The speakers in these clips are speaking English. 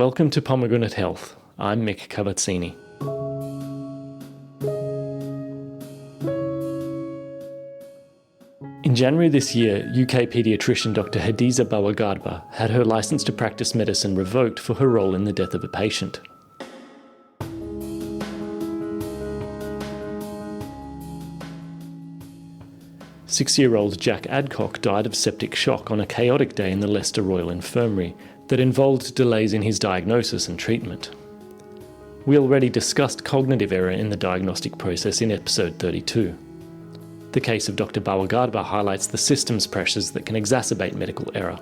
Welcome to Pomegranate Health. I'm Mick Cavazzini. In January this year, UK paediatrician Dr Hadiza Bawa-Garba had her licence to practice medicine revoked for her role in the death of a patient. Six-year-old Jack Adcock died of septic shock on a chaotic day in the Leicester Royal Infirmary that involved delays in his diagnosis and treatment. We already discussed cognitive error in the diagnostic process in episode 32. The case of Dr Bawa-Garba highlights the systems pressures that can exacerbate medical error.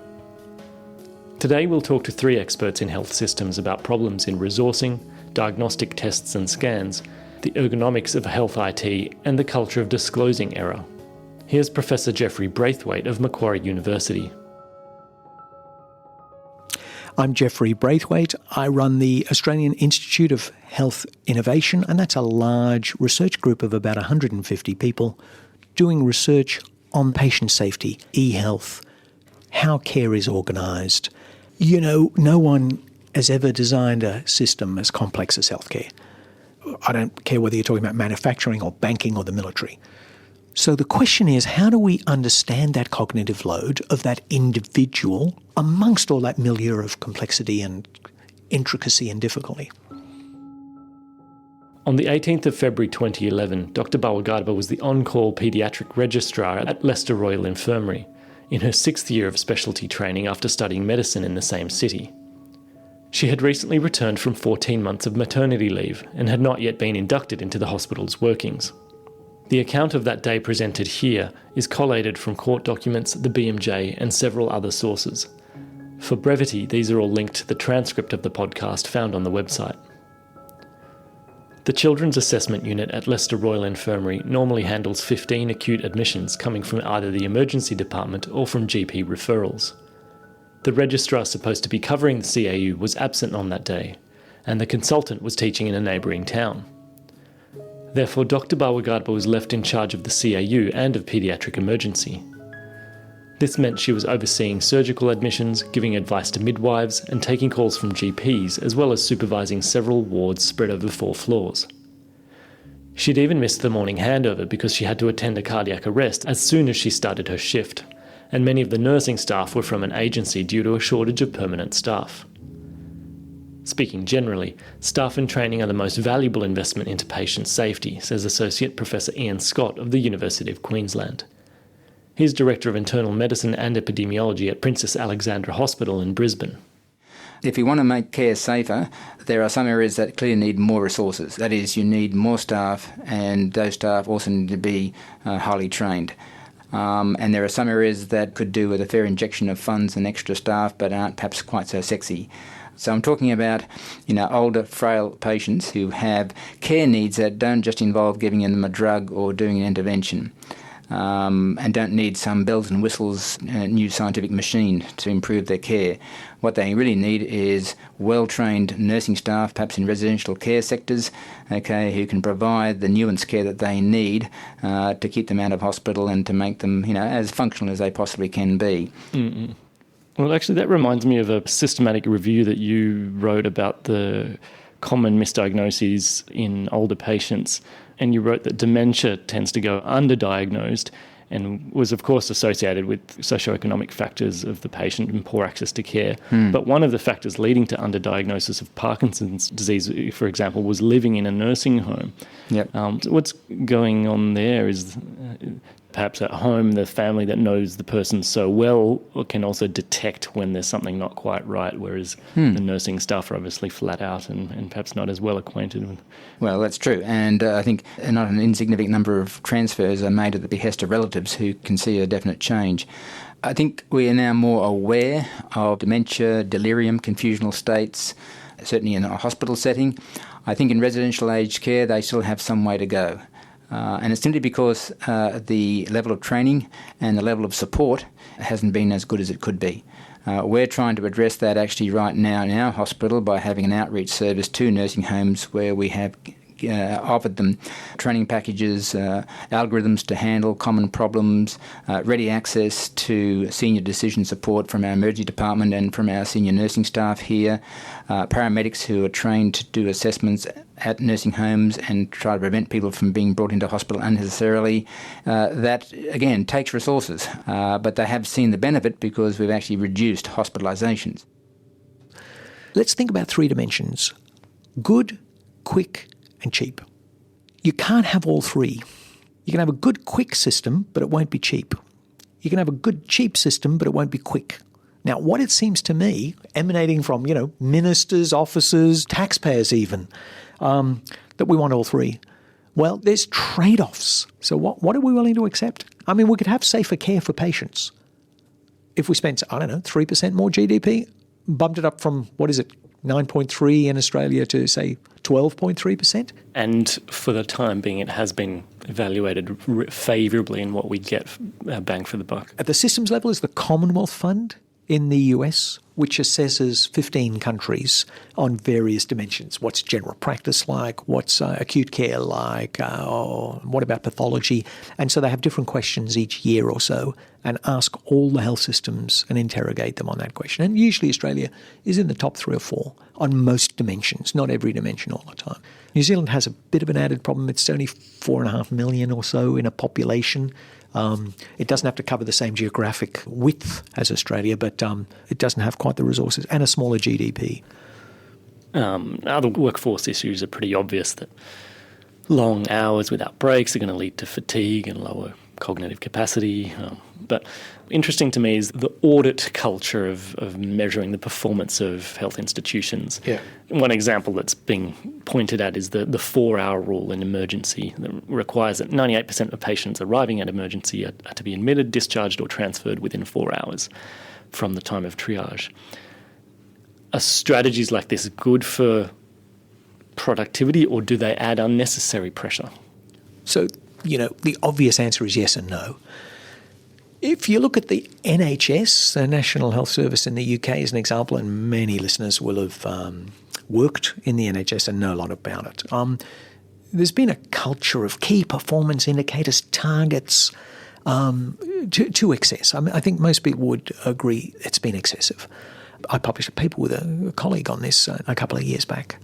Today we'll talk to three experts in health systems about problems in resourcing, diagnostic tests and scans, the ergonomics of health IT, and the culture of disclosing error. Here's Professor Geoffrey Braithwaite of Macquarie University. I'm Geoffrey Braithwaite. I run the Australian Institute of Health Innovation, and that's a large research group of about 150 people doing research on patient safety, e-health, how care is organised. You know, no one has ever designed a system as complex as healthcare. I don't care whether you're talking about manufacturing or banking or the military. So the question is, how do we understand that cognitive load of that individual amongst all that milieu of complexity and intricacy and difficulty? On the 18th of February 2011, Dr Bawa-Garba was the on-call paediatric registrar at Leicester Royal Infirmary, in her sixth year of specialty training after studying medicine in the same city. She had recently returned from 14 months of maternity leave and had not yet been inducted into the hospital's workings. The account of that day presented here is collated from court documents, the BMJ, and several other sources. For brevity, these are all linked to the transcript of the podcast found on the website. The Children's Assessment Unit at Leicester Royal Infirmary normally handles 15 acute admissions coming from either the emergency department or from GP referrals. The registrar supposed to be covering the CAU was absent on that day, and the consultant was teaching in a neighbouring town. Therefore, Dr Bawa-Garba was left in charge of the CAU and of paediatric emergency. This meant she was overseeing surgical admissions, giving advice to midwives, and taking calls from GPs, as well as supervising several wards spread over 4 floors. She'd even missed the morning handover because she had to attend a cardiac arrest as soon as she started her shift, and many of the nursing staff were from an agency due to a shortage of permanent staff. Speaking generally, staff in training are the most valuable investment into patient safety, says Associate Professor Ian Scott of the University of Queensland. He's Director of Internal Medicine and Epidemiology at Princess Alexandra Hospital in Brisbane. If you want to make care safer, there are some areas that clearly need more resources. That is, you need more staff, and those staff also need to be highly trained. And there are some areas that could do with a fair injection of funds and extra staff, but aren't perhaps quite so sexy. So I'm talking about, older, frail patients who have care needs that don't just involve giving them a drug or doing an intervention, and don't need some bells and whistles, new scientific machine to improve their care. What they really need is well-trained nursing staff, perhaps in residential care sectors, who can provide the nuanced care that they need to keep them out of hospital and to make them, as functional as they possibly can be. Mm-mm. Well, actually, that reminds me of a systematic review that you wrote about the common misdiagnoses in older patients. And you wrote that dementia tends to go underdiagnosed and was, of course, associated with socioeconomic factors of the patient and poor access to care. But one of the factors leading to underdiagnosis of Parkinson's disease, for example, was living in a nursing home. Yep. What's going on there is perhaps at home the family that knows the person so well can also detect when there's something not quite right, whereas the nursing staff are obviously flat out and perhaps not as well acquainted with. Well, that's true. And I think not an insignificant number of transfers are made at the behest of relatives who can see a definite change. I think we are now more aware of dementia, delirium, confusional states, certainly in a hospital setting. I think in residential aged care they still have some way to go. And it's simply because the level of training and the level of support hasn't been as good as it could be. We're trying to address that actually right now in our hospital by having an outreach service to nursing homes where we have offered them training packages, algorithms to handle common problems, ready access to senior decision support from our emergency department and from our senior nursing staff here, paramedics who are trained to do assessments at nursing homes and try to prevent people from being brought into hospital unnecessarily. That, again, takes resources, but they have seen the benefit because we've actually reduced hospitalisations. Let's think about three dimensions: good, quick and cheap. You can't have all three. You can have a good, quick system, but it won't be cheap. You can have a good, cheap system, but it won't be quick. Now, what it seems to me, emanating from, ministers, officers, taxpayers even, that we want all three. Well, there's trade-offs. So what are we willing to accept? I mean, we could have safer care for patients. If we spent, 3% more GDP, bumped it up from, 9.3 in Australia to, say, 12.3%? And for the time being, it has been evaluated favourably in what we get bang for the buck. At the systems level is the Commonwealth Fund in the US, which assesses 15 countries on various dimensions. What's general practice like? What's acute care like? What about pathology? And so they have different questions each year or so and ask all the health systems and interrogate them on that question. And usually Australia is in the top 3 or 4 on most dimensions, not every dimension all the time. New Zealand has a bit of an added problem. It's only 4.5 million or so in a population. It doesn't have to cover the same geographic width as Australia, but it doesn't have quite the resources and a smaller GDP. Other workforce issues are pretty obvious, that long hours without breaks are going to lead to fatigue and lower cognitive capacity. But interesting to me is the audit culture of measuring the performance of health institutions. Yeah. One example that's being pointed at is the 4-hour rule in emergency that requires that 98% of patients arriving at emergency are to be admitted, discharged or transferred within 4 hours from the time of triage. Are strategies like this good for productivity, or do they add unnecessary pressure? So, the obvious answer is yes and no. If you look at the NHS, the National Health Service in the UK as an example, and many listeners will have worked in the NHS and know a lot about it, there's been a culture of key performance indicators, targets, to excess. I mean, I think most people would agree it's been excessive. I published a paper with a colleague on this a couple of years back.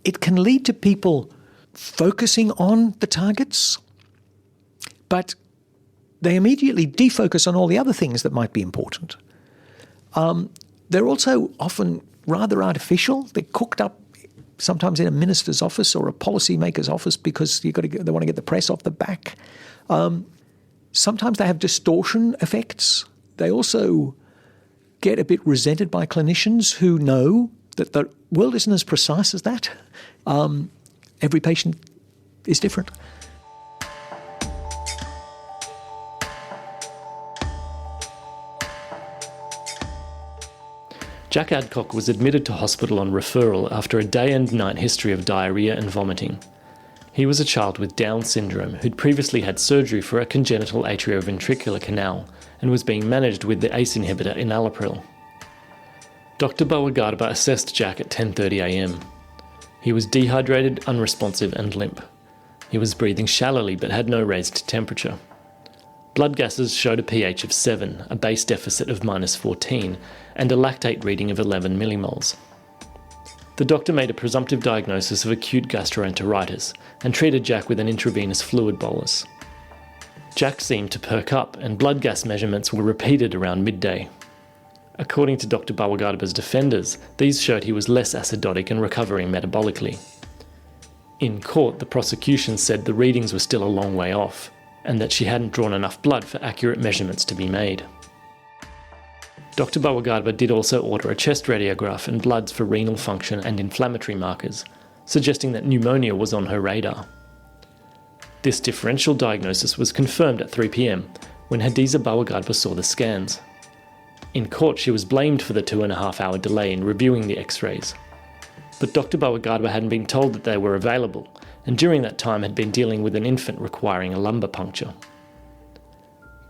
It can lead to people focusing on the targets, but they immediately defocus on all the other things that might be important. They're also often rather artificial. They're cooked up sometimes in a minister's office or a policymaker's office because they want to get the press off the back. Sometimes they have distortion effects. They also get a bit resented by clinicians who know that the world isn't as precise as that. Every patient is different. Jack Adcock was admitted to hospital on referral after a day and night history of diarrhoea and vomiting. He was a child with Down syndrome who'd previously had surgery for a congenital atrioventricular canal and was being managed with the ACE inhibitor enalapril. Dr Bawa-Garba assessed Jack at 10:30 a.m. He was dehydrated, unresponsive and limp. He was breathing shallowly but had no raised temperature. Blood gases showed a pH of 7, a base deficit of -14, and a lactate reading of 11 millimoles. The doctor made a presumptive diagnosis of acute gastroenteritis and treated Jack with an intravenous fluid bolus. Jack seemed to perk up and blood gas measurements were repeated around midday. According to Dr Bawa-Garba's defenders, these showed he was less acidotic and recovering metabolically. In court, the prosecution said the readings were still a long way off, and that she hadn't drawn enough blood for accurate measurements to be made. Dr Bawa-Garba did also order a chest radiograph and bloods for renal function and inflammatory markers, suggesting that pneumonia was on her radar. This differential diagnosis was confirmed at 3 p.m, when Hadiza Bawa-Garba saw the scans. In court, she was blamed for the 2.5-hour delay in reviewing the x-rays. But Dr Bawa-Garba hadn't been told that they were available, and during that time had been dealing with an infant requiring a lumbar puncture.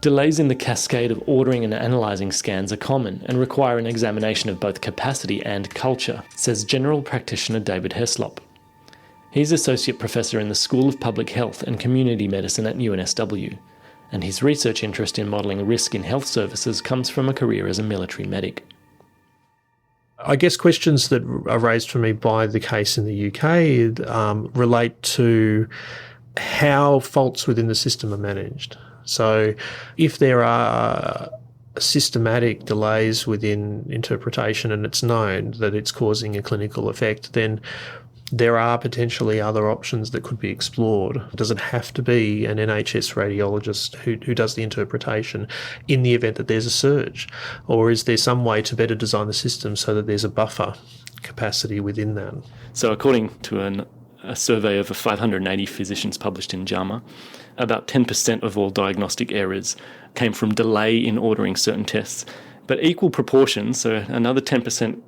Delays in the cascade of ordering and analysing scans are common and require an examination of both capacity and culture, says General Practitioner David Heslop. He's Associate Professor in the School of Public Health and Community Medicine at UNSW, and his research interest in modelling risk in health services comes from a career as a military medic. I guess questions that are raised for me by the case in the UK relate to how faults within the system are managed. So if there are systematic delays within interpretation and it's known that it's causing a clinical effect, then there are potentially other options that could be explored. Does it have to be an NHS radiologist who does the interpretation in the event that there's a surge? Or is there some way to better design the system so that there's a buffer capacity within that? So according to a survey of 580 physicians published in JAMA, about 10% of all diagnostic errors came from delay in ordering certain tests. But equal proportions, so another 10%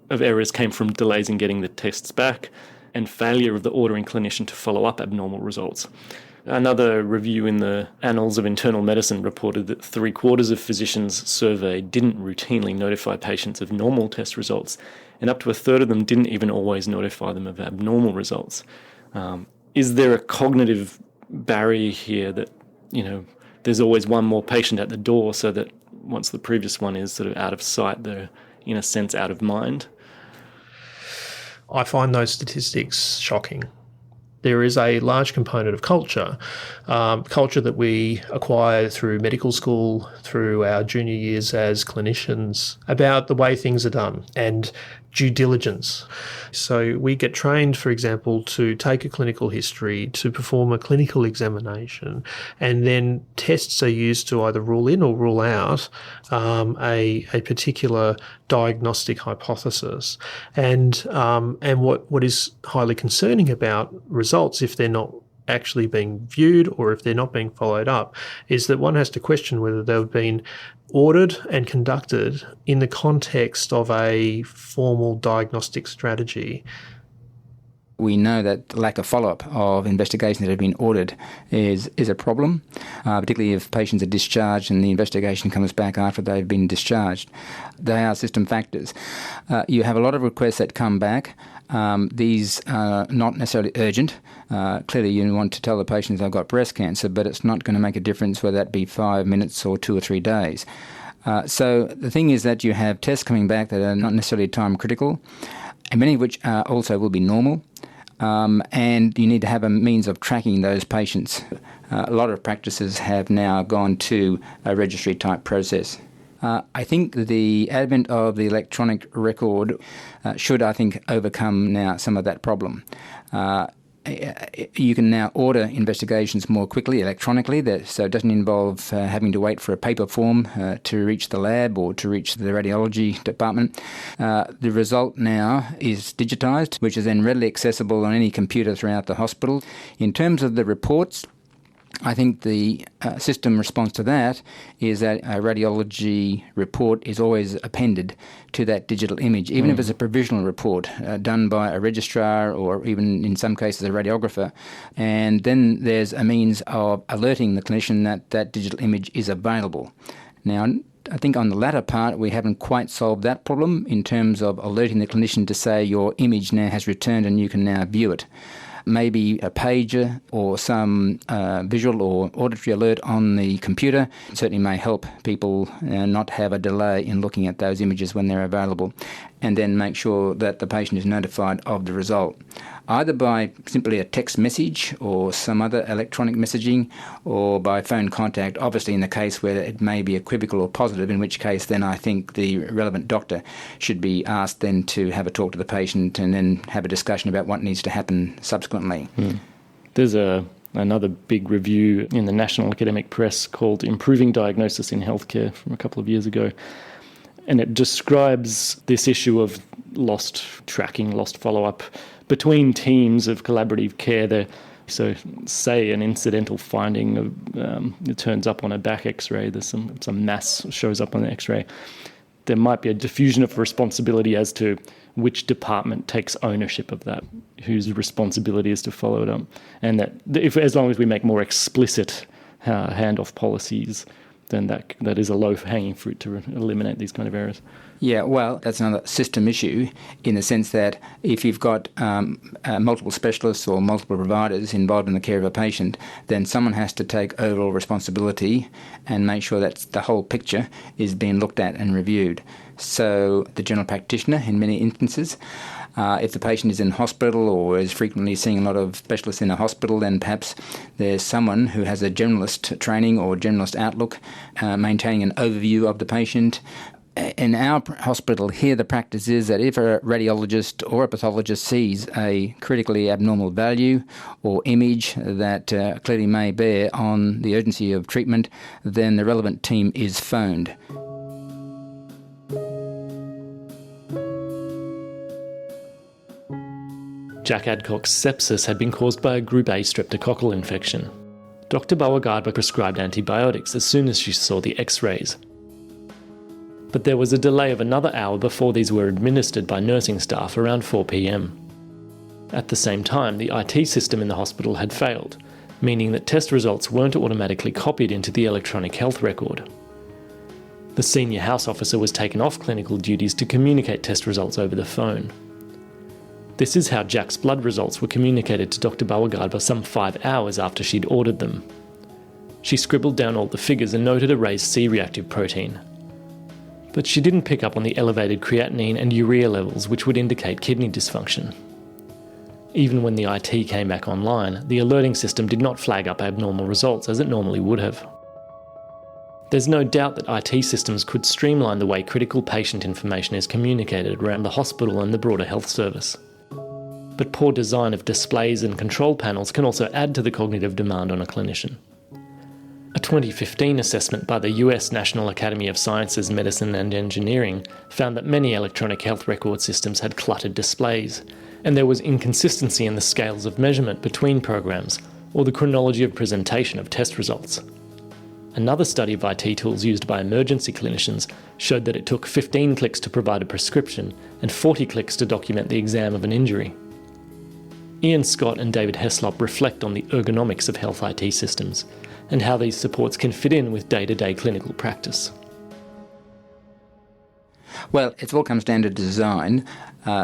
of errors came from delays in getting the tests back, and failure of the ordering clinician to follow up abnormal results. Another review in the Annals of Internal Medicine reported that 3/4 of physicians surveyed didn't routinely notify patients of normal test results, and up to a third of them didn't even always notify them of abnormal results. Is there a cognitive barrier here that, there's always one more patient at the door, so that once the previous one is sort of out of sight, they're in a sense out of mind? I find those statistics shocking. There is a large component of culture that we acquire through medical school, through our junior years as clinicians, about the way things are done and due diligence. So we get trained, for example, to take a clinical history, to perform a clinical examination, and then tests are used to either rule in or rule out a particular diagnostic hypothesis. And what is highly concerning about results, if they're not actually being viewed or if they're not being followed up, is that one has to question whether they've been ordered and conducted in the context of a formal diagnostic strategy. We know that the lack of follow-up of investigations that have been ordered is a problem, particularly if patients are discharged and the investigation comes back after they've been discharged. They are system factors. You have a lot of requests that come back. These are not necessarily urgent. Clearly, you want to tell the patient they've got breast cancer, but it's not going to make a difference whether that be 5 minutes or 2 or 3 days. So the thing is that you have tests coming back that are not necessarily time critical, and many of which also will be normal. And you need to have a means of tracking those patients. A lot of practices have now gone to a registry type process. I think the advent of the electronic record should, overcome now some of that problem. You can now order investigations more quickly electronically, so it doesn't involve having to wait for a paper form to reach the lab or to reach the radiology department. The result now is digitised, which is then readily accessible on any computer throughout the hospital. In terms of the reports, I think the system response to that is that a radiology report is always appended to that digital image, even if it's a provisional report done by a registrar or even in some cases a radiographer. And then there's a means of alerting the clinician that that digital image is available. Now, I think on the latter part, we haven't quite solved that problem in terms of alerting the clinician to say your image now has returned and you can now view it. Maybe a pager or some visual or auditory alert on the computer certainly may help people not have a delay in looking at those images when they're available, and then make sure that the patient is notified of the result, either by simply a text message or some other electronic messaging, or by phone contact, obviously in the case where it may be equivocal or positive, in which case then I think the relevant doctor should be asked then to have a talk to the patient and then have a discussion about what needs to happen subsequently. There's another big review in the National Academic Press called Improving Diagnosis in Healthcare from a couple of years ago. And it describes this issue of lost tracking, lost follow-up between teams of collaborative care. So say an incidental finding it turns up on a back x-ray, there's some mass shows up on the x-ray. There might be a diffusion of responsibility as to which department takes ownership of that, whose responsibility is to follow it up. And that as long as we make more explicit handoff policies, then that is a low-hanging fruit to eliminate these kind of errors. Yeah, well, that's another system issue in the sense that if you've got multiple specialists or multiple providers involved in the care of a patient, then someone has to take overall responsibility and make sure that the whole picture is being looked at and reviewed. So the general practitioner, in many instances, if the patient is in hospital or is frequently seeing a lot of specialists in a hospital, then perhaps there's someone who has a generalist training or generalist outlook, maintaining an overview of the patient. In our hospital here, the practice is that if a radiologist or a pathologist sees a critically abnormal value or image that clearly may bear on the urgency of treatment, then the relevant team is phoned. Jack Adcock's sepsis had been caused by a Group A streptococcal infection. Dr Bawa-Garba prescribed antibiotics as soon as she saw the X-rays. But there was a delay of another hour before these were administered by nursing staff around 4 p.m. At the same time, the IT system in the hospital had failed, meaning that test results weren't automatically copied into the electronic health record. The senior house officer was taken off clinical duties to communicate test results over the phone. This is how Jack's blood results were communicated to Dr Bawa-Garba some 5 hours after she'd ordered them. She scribbled down all the figures and noted a raised C-reactive protein. But she didn't pick up on the elevated creatinine and urea levels, which would indicate kidney dysfunction. Even when the IT came back online, the alerting system did not flag up abnormal results as it normally would have. There's no doubt that IT systems could streamline the way critical patient information is communicated around the hospital and the broader health service. But poor design of displays and control panels can also add to the cognitive demand on a clinician. A 2015 assessment by the US National Academy of Sciences, Medicine and Engineering found that many electronic health record systems had cluttered displays, and there was inconsistency in the scales of measurement between programs or the chronology of presentation of test results. Another study of IT tools used by emergency clinicians showed that it took 15 clicks to provide a prescription and 40 clicks to document the exam of an injury. Ian Scott and David Heslop reflect on the ergonomics of health IT systems and how these supports can fit in with day-to-day clinical practice. Well, it all comes down to design.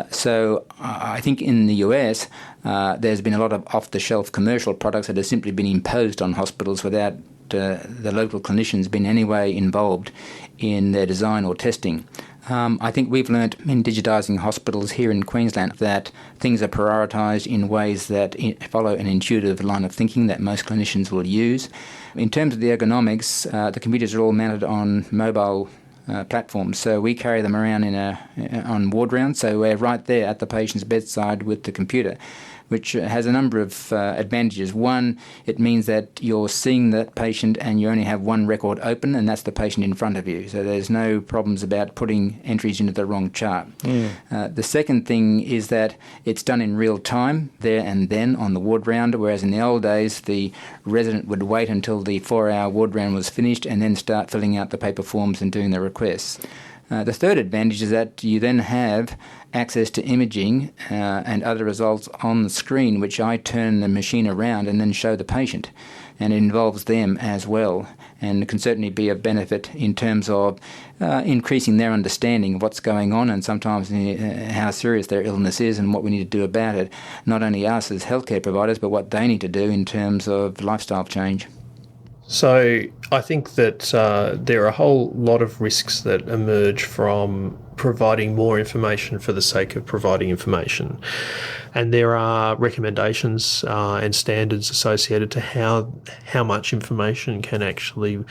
So I think in the US, there's been a lot of off-the-shelf commercial products that have simply been imposed on hospitals without the local clinicians being any way involved in their design or testing. I think we've learnt in digitising hospitals here in Queensland that things are prioritised in ways that follow an intuitive line of thinking that most clinicians will use. In terms of the ergonomics, the computers are all mounted on mobile platforms, so we carry them around on ward rounds, so we're right there at the patient's bedside with the computer, which has a number of advantages. One, it means that you're seeing that patient and you only have one record open, and that's the patient in front of you. So there's no problems about putting entries into the wrong chart. The second thing is that it's done in real time, there and then on the ward round, whereas in the old days, the resident would wait until the 4-hour ward round was finished and then start filling out the paper forms and doing the requests. The third advantage is that you then have access to imaging and other results on the screen, which I turn the machine around and then show the patient. And it involves them as well, and can certainly be a benefit in terms of increasing their understanding of what's going on and sometimes how serious their illness is and what we need to do about it. Not only us as healthcare providers, but what they need to do in terms of lifestyle change. So I think that there are a whole lot of risks that emerge from providing more information for the sake of providing information. And there are recommendations and standards associated to how much information can actually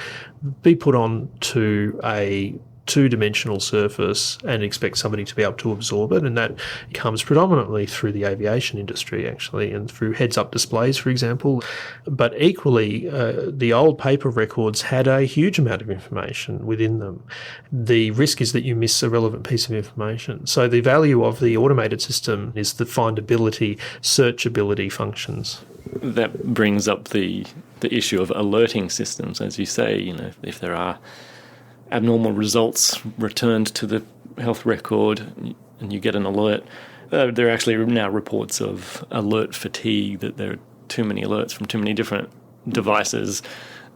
be put on to a two-dimensional surface and expect somebody to be able to absorb it, and that comes predominantly through the aviation industry actually, and through heads-up displays, for example. But equally, the old paper records had a huge amount of information within them. The risk is that you miss a relevant piece of information. So the value of the automated system is the findability, searchability functions. That brings up the issue of alerting systems, as you say. If there are abnormal results returned to the health record and you get an alert. There are actually now reports of alert fatigue, that there are too many alerts from too many different devices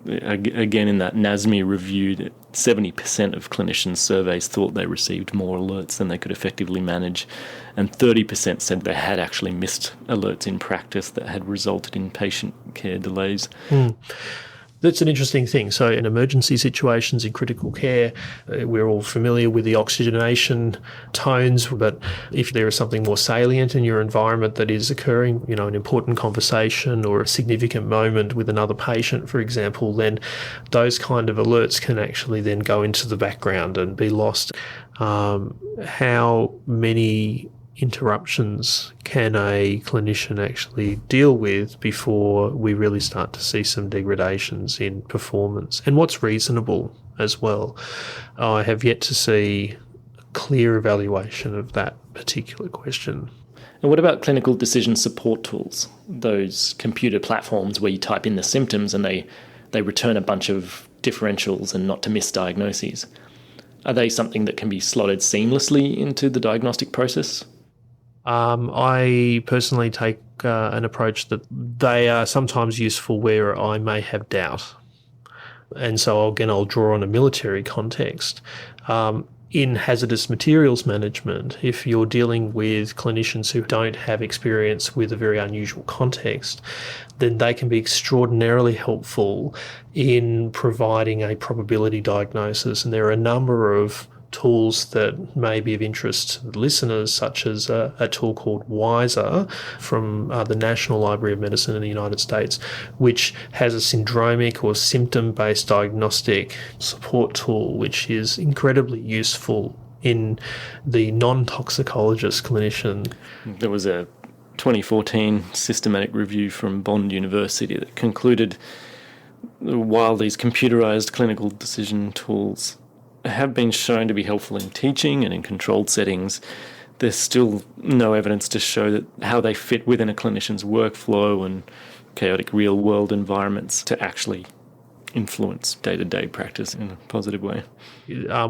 Again, in that NASME review, that 70% of clinicians surveys thought they received more alerts than they could effectively manage, and 30% said they had actually missed alerts in practice that had resulted in patient care delays. That's an interesting thing. So in emergency situations, in critical care, we're all familiar with the oxygenation tones, but if there is something more salient in your environment that is occurring, an important conversation or a significant moment with another patient, for example, then those kind of alerts can actually then go into the background and be lost. How many interruptions can a clinician actually deal with before we really start to see some degradations in performance? And what's reasonable as well? I have yet to see a clear evaluation of that particular question. And what about clinical decision support tools? Those computer platforms where you type in the symptoms and they return a bunch of differentials and not to miss diagnoses. Are they something that can be slotted seamlessly into the diagnostic process? I personally take an approach that they are sometimes useful where I may have doubt. And so, again, I'll draw on a military context. In hazardous materials management, if you're dealing with clinicians who don't have experience with a very unusual context, then they can be extraordinarily helpful in providing a probability diagnosis. And there are a number of tools that may be of interest to the listeners, such as a tool called WISER from the National Library of Medicine in the United States, which has a syndromic or symptom-based diagnostic support tool, which is incredibly useful in the non-toxicologist clinician. There was a 2014 systematic review from Bond University that concluded while these computerized clinical decision tools have been shown to be helpful in teaching and in controlled settings, there's still no evidence to show that how they fit within a clinician's workflow and chaotic real-world environments to actually influence day-to-day practice in a positive way.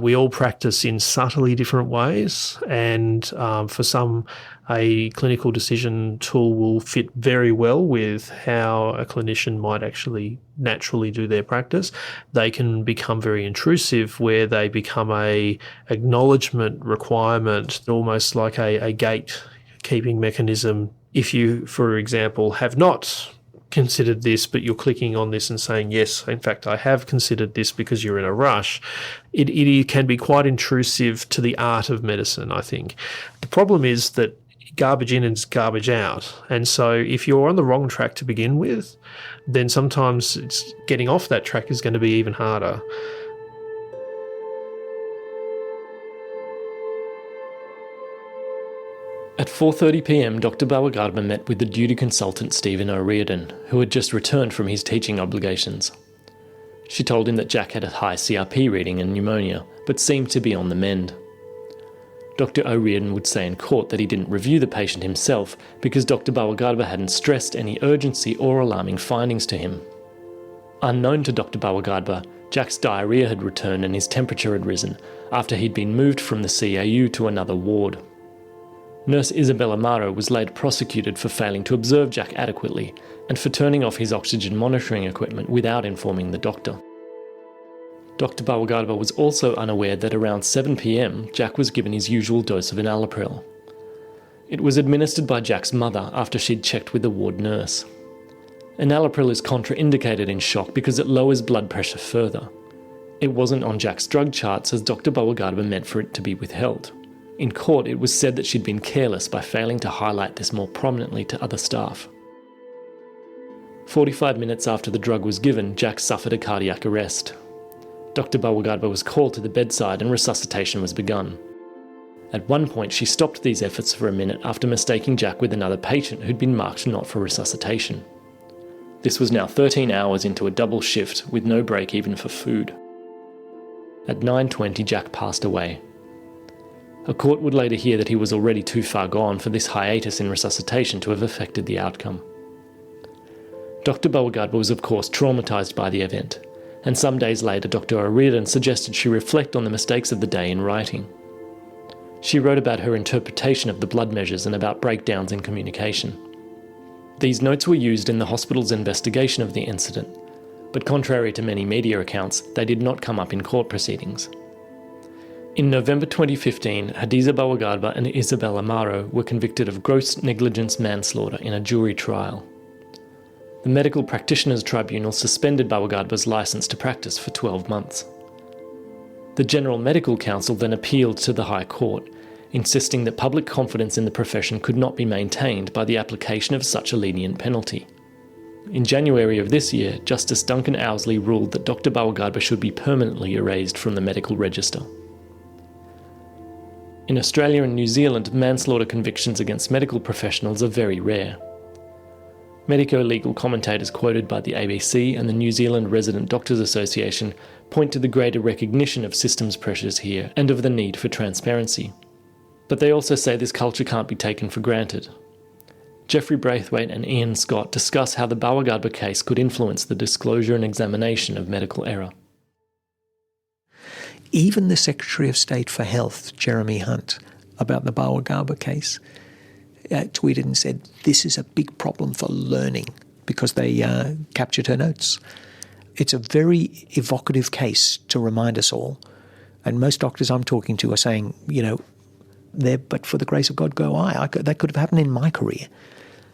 We all practice in subtly different ways, and for some, a clinical decision tool will fit very well with how a clinician might actually naturally do their practice. They can become very intrusive where they become a acknowledgement requirement, almost like a gatekeeping mechanism. If you, for example, have not considered this, but you're clicking on this and saying, yes, in fact, I have considered this because you're in a rush, it can be quite intrusive to the art of medicine, I think. The problem is that garbage in and garbage out. And so if you're on the wrong track to begin with, then sometimes getting off that track is going to be even harder. At 4:30 p.m, Dr Bawa-Garba met with the duty consultant Stephen O'Riordan, who had just returned from his teaching obligations. She told him that Jack had a high CRP reading and pneumonia, but seemed to be on the mend. Dr O'Riordan would say in court that he didn't review the patient himself because Dr Bawa-Garba hadn't stressed any urgency or alarming findings to him. Unknown to Dr Bawa-Garba, Jack's diarrhoea had returned and his temperature had risen after he'd been moved from the CAU to another ward. Nurse Isabel Amaro was later prosecuted for failing to observe Jack adequately and for turning off his oxygen monitoring equipment without informing the doctor. Dr Bawa-Garba was also unaware that around 7 p.m, Jack was given his usual dose of enalapril. It was administered by Jack's mother after she'd checked with the ward nurse. Enalapril is contraindicated in shock because it lowers blood pressure further. It wasn't on Jack's drug charts as Dr Bawa-Garba meant for it to be withheld. In court, it was said that she'd been careless by failing to highlight this more prominently to other staff. 45 minutes after the drug was given, Jack suffered a cardiac arrest. Dr Bawa-Garba was called to the bedside and resuscitation was begun. At one point, she stopped these efforts for a minute after mistaking Jack with another patient who'd been marked not for resuscitation. This was now 13 hours into a double shift with no break even for food. At 9:20, Jack passed away. A court would later hear that he was already too far gone for this hiatus in resuscitation to have affected the outcome. Dr Bawa-Garba was of course traumatised by the event, and some days later Dr O'Riordan suggested she reflect on the mistakes of the day in writing. She wrote about her interpretation of the blood measures and about breakdowns in communication. These notes were used in the hospital's investigation of the incident, but contrary to many media accounts, they did not come up in court proceedings. In November 2015, Hadiza Bawa-Garba and Isabel Amaro were convicted of gross negligence manslaughter in a jury trial. The Medical Practitioners Tribunal suspended Bawa-Garba's licence to practice for 12 months. The General Medical Council then appealed to the High Court, insisting that public confidence in the profession could not be maintained by the application of such a lenient penalty. In January of this year, Justice Duncan Owsley ruled that Dr Bawa-Garba should be permanently erased from the medical register. In Australia and New Zealand, manslaughter convictions against medical professionals are very rare. Medico-legal commentators quoted by the ABC and the New Zealand Resident Doctors Association point to the greater recognition of systems pressures here and of the need for transparency. But they also say this culture can't be taken for granted. Geoffrey Braithwaite and Ian Scott discuss how the Bawa-Garba case could influence the disclosure and examination of medical error. Even the Secretary of State for Health, Jeremy Hunt, about the Bawa-Garba case, tweeted and said, this is a big problem for learning, because they captured her notes. It's a very evocative case to remind us all. And most doctors I'm talking to are saying, there, but for the grace of God go I. That could have happened in my career.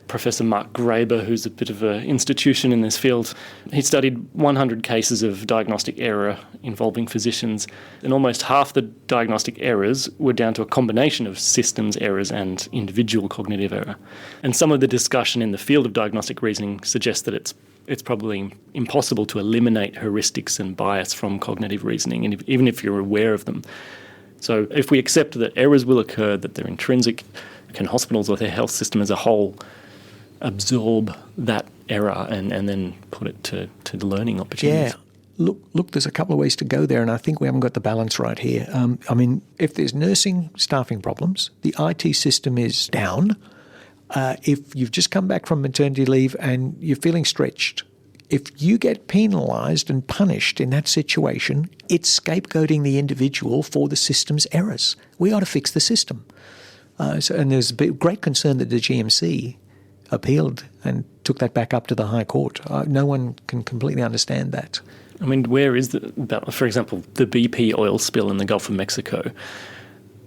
Professor Mark Graeber, who's a bit of an institution in this field, he studied 100 cases of diagnostic error involving physicians, and almost half the diagnostic errors were down to a combination of systems errors and individual cognitive error. And some of the discussion in the field of diagnostic reasoning suggests that it's probably impossible to eliminate heuristics and bias from cognitive reasoning, and even if you're aware of them. So if we accept that errors will occur, that they're intrinsic, can hospitals or their health system as a whole absorb that error and then put it to the learning opportunities? Yeah. Look, there's a couple of ways to go there, and I think we haven't got the balance right here. If there's nursing staffing problems, the IT system is down. If you've just come back from maternity leave and you're feeling stretched, if you get penalised and punished in that situation, it's scapegoating the individual for the system's errors. We ought to fix the system. And there's great concern that the GMC appealed and took that back up to the High Court. No one can completely understand that. Where is for example, the BP oil spill in the Gulf of Mexico?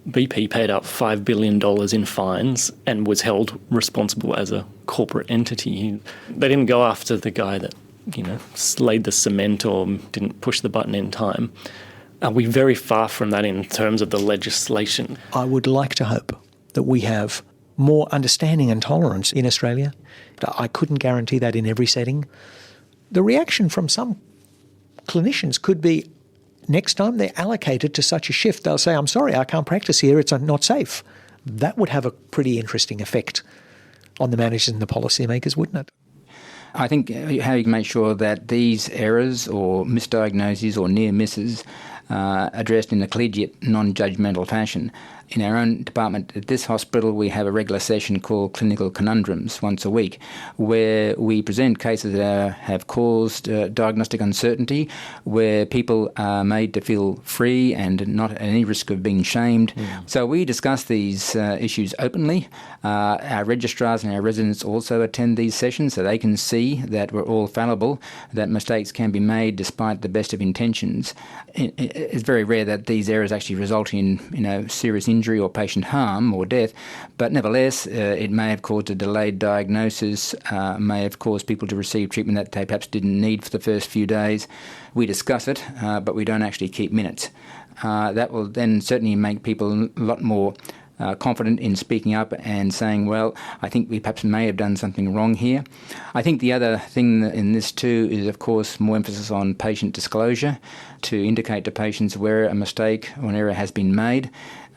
BP paid out $5 billion in fines and was held responsible as a corporate entity. They didn't go after the guy that, laid the cement or didn't push the button in time. Are we very far from that in terms of the legislation? I would like to hope that we have more understanding and tolerance in Australia. I couldn't guarantee that in every setting. The reaction from some clinicians could be, next time they're allocated to such a shift, they'll say, I'm sorry, I can't practice here, it's not safe. That would have a pretty interesting effect on the managers and the policymakers, wouldn't it? I think how you can make sure that these errors or misdiagnoses or near misses are addressed in a collegiate, non-judgmental fashion. In our own department at this hospital, we have a regular session called Clinical Conundrums once a week, where we present cases that have caused diagnostic uncertainty, where people are made to feel free and not at any risk of being shamed. So we discuss these issues openly. Our registrars and our residents also attend these sessions so they can see that we're all fallible, that mistakes can be made despite the best of intentions. It's very rare that these errors actually result in serious injury or patient harm or death, but nevertheless it may have caused a delayed diagnosis, may have caused people to receive treatment that they perhaps didn't need for the first few days. We discuss it, but we don't actually keep minutes. That will then certainly make people a lot more confident in speaking up and saying, well, I think we perhaps may have done something wrong here. I think the other thing in this too is, of course, more emphasis on patient disclosure to indicate to patients where a mistake or an error has been made,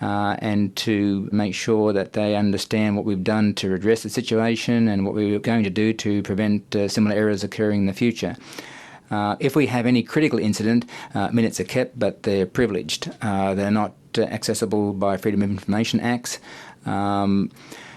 and to make sure that they understand what we've done to address the situation and what we're going to do to prevent similar errors occurring in the future. If we have any critical incident, minutes are kept, but they're privileged. They're not accessible by Freedom of Information Acts.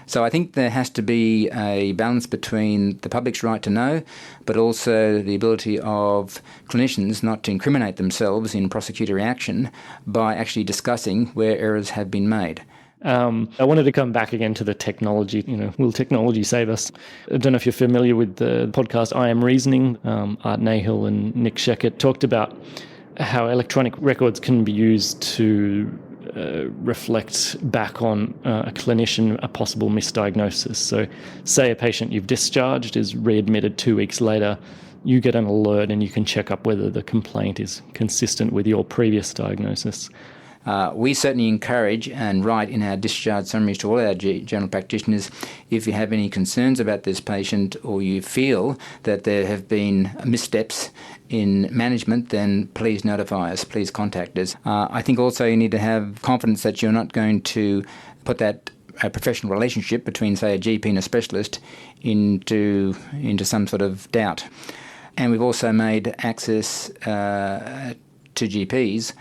So I think there has to be a balance between the public's right to know, but also the ability of clinicians not to incriminate themselves in prosecutory action by actually discussing where errors have been made. I wanted to come back again to the technology. Will technology save us? I don't know if you're familiar with the podcast I Am Reasoning. Art Nahill and Nick Sheckett talked about how electronic records can be used to reflect back on a clinician a possible misdiagnosis. So say a patient you've discharged is readmitted 2 weeks later, you get an alert and you can check up whether the complaint is consistent with your previous diagnosis. We certainly encourage and write in our discharge summaries to all our general practitioners, if you have any concerns about this patient or you feel that there have been missteps in management, then please notify us, please contact us. I think also you need to have confidence that you're not going to put that professional relationship between, say, a GP and a specialist into some sort of doubt. And we've also made access to GPs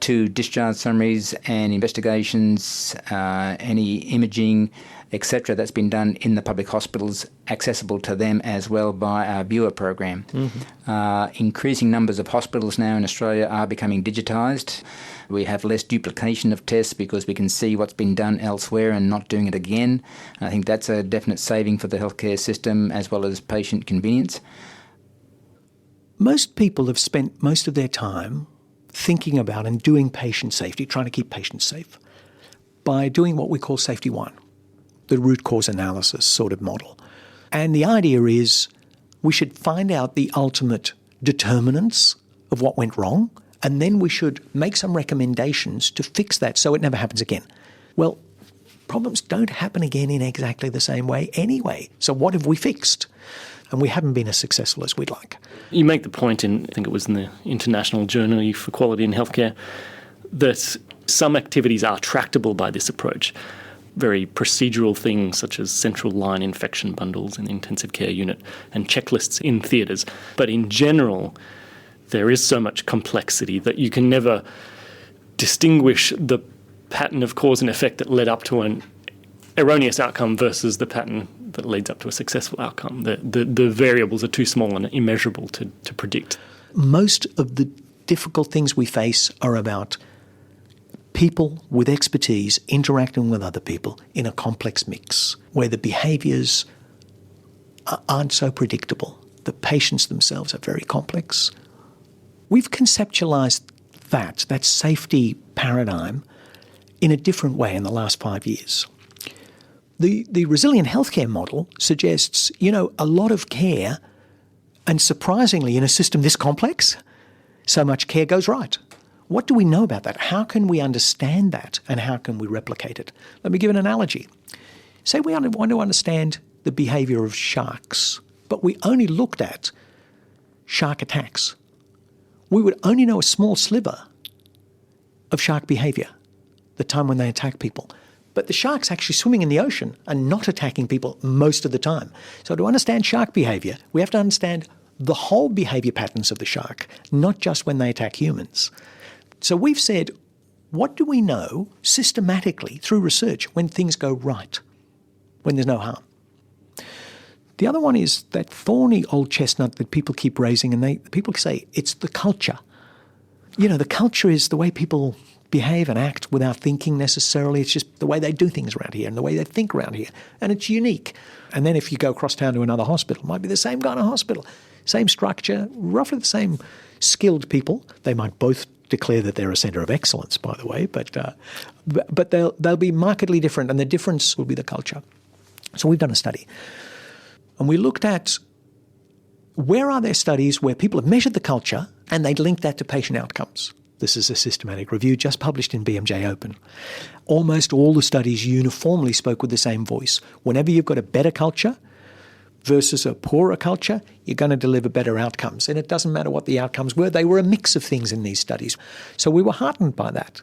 to discharge summaries and investigations, any imaging, etc., that's been done in the public hospitals, accessible to them as well by our viewer program. Increasing numbers of hospitals now in Australia are becoming digitised. We have less duplication of tests because we can see what's been done elsewhere and not doing it again. I think that's a definite saving for the healthcare system as well as patient convenience. Most people have spent most of their time thinking about and doing patient safety, trying to keep patients safe, by doing what we call safety one, the root cause analysis sort of model. And the idea is we should find out the ultimate determinants of what went wrong, and then we should make some recommendations to fix that so it never happens again. Well, problems don't happen again in exactly the same way anyway. So what have we fixed? And we haven't been as successful as we'd like. You make the point I think it was in the International Journal for Quality in Healthcare, that some activities are tractable by this approach. Very procedural things such as central line infection bundles in the intensive care unit and checklists in theatres. But in general, there is so much complexity that you can never distinguish the pattern of cause and effect that led up to an erroneous outcome versus the pattern that leads up to a successful outcome. The variables are too small and immeasurable to predict. Most of the difficult things we face are about people with expertise interacting with other people in a complex mix where the behaviours aren't so predictable. The patients themselves are very complex. We've conceptualised that safety paradigm in a different way in the last 5 years. The resilient healthcare model suggests, a lot of care, and surprisingly in a system this complex, so much care goes right. What do we know about that? How can we understand that and how can we replicate it? Let me give an analogy. Say we want to understand the behaviour of sharks, but we only looked at shark attacks. We would only know a small sliver of shark behaviour, the time when they attack people. But the shark's actually swimming in the ocean and not attacking people most of the time. So to understand shark behaviour, we have to understand the whole behaviour patterns of the shark, not just when they attack humans. So we've said, what do we know systematically through research when things go right, when there's no harm? The other one is that thorny old chestnut that people keep raising, and people say it's the culture. The culture is the way people behave and act without thinking necessarily. It's just the way they do things around here and the way they think around here. And it's unique. And then if you go across town to another hospital, it might be the same kind of hospital, same structure, roughly the same skilled people. They might both declare that they're a centre of excellence, by the way, but they'll be markedly different, and the difference will be the culture. So we've done a study. And we looked at where are there studies where people have measured the culture and they linked that to patient outcomes. This is a systematic review just published in BMJ Open. Almost all the studies uniformly spoke with the same voice. Whenever you've got a better culture versus a poorer culture, you're going to deliver better outcomes. And it doesn't matter what the outcomes were. They were a mix of things in these studies. So we were heartened by that.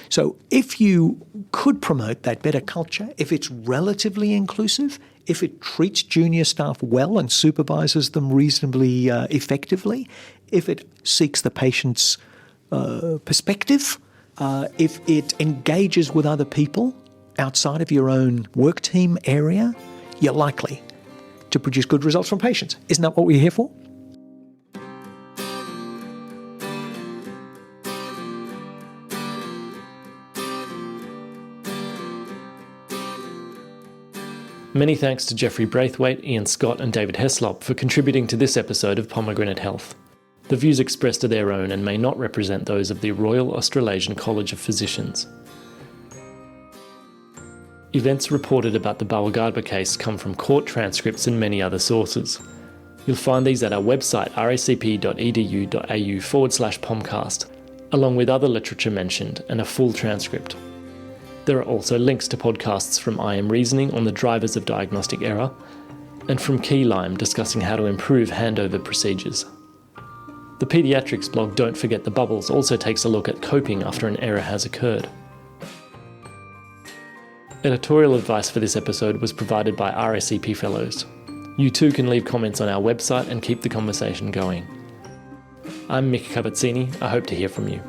So if you could promote that better culture, if it's relatively inclusive, if it treats junior staff well and supervises them reasonably effectively, if it seeks the patient's perspective, if it engages with other people outside of your own work team area, you're likely to produce good results from patients. Isn't that what we're here for? Many thanks to Jeffrey Braithwaite, Ian Scott and David Heslop for contributing to this episode of Pomegranate Health. The views expressed are their own and may not represent those of the Royal Australasian College of Physicians. Events reported about the Bawa-Garba case come from court transcripts and many other sources. You'll find these at our website racp.edu.au/pomcast, along with other literature mentioned and a full transcript. There are also links to podcasts from I Am Reasoning on the drivers of diagnostic error, and from Keyline discussing how to improve handover procedures. The paediatrics blog Don't Forget the Bubbles also takes a look at coping after an error has occurred. Editorial advice for this episode was provided by RACP Fellows. You too can leave comments on our website and keep the conversation going. I'm Mick Cavazzini. I hope to hear from you.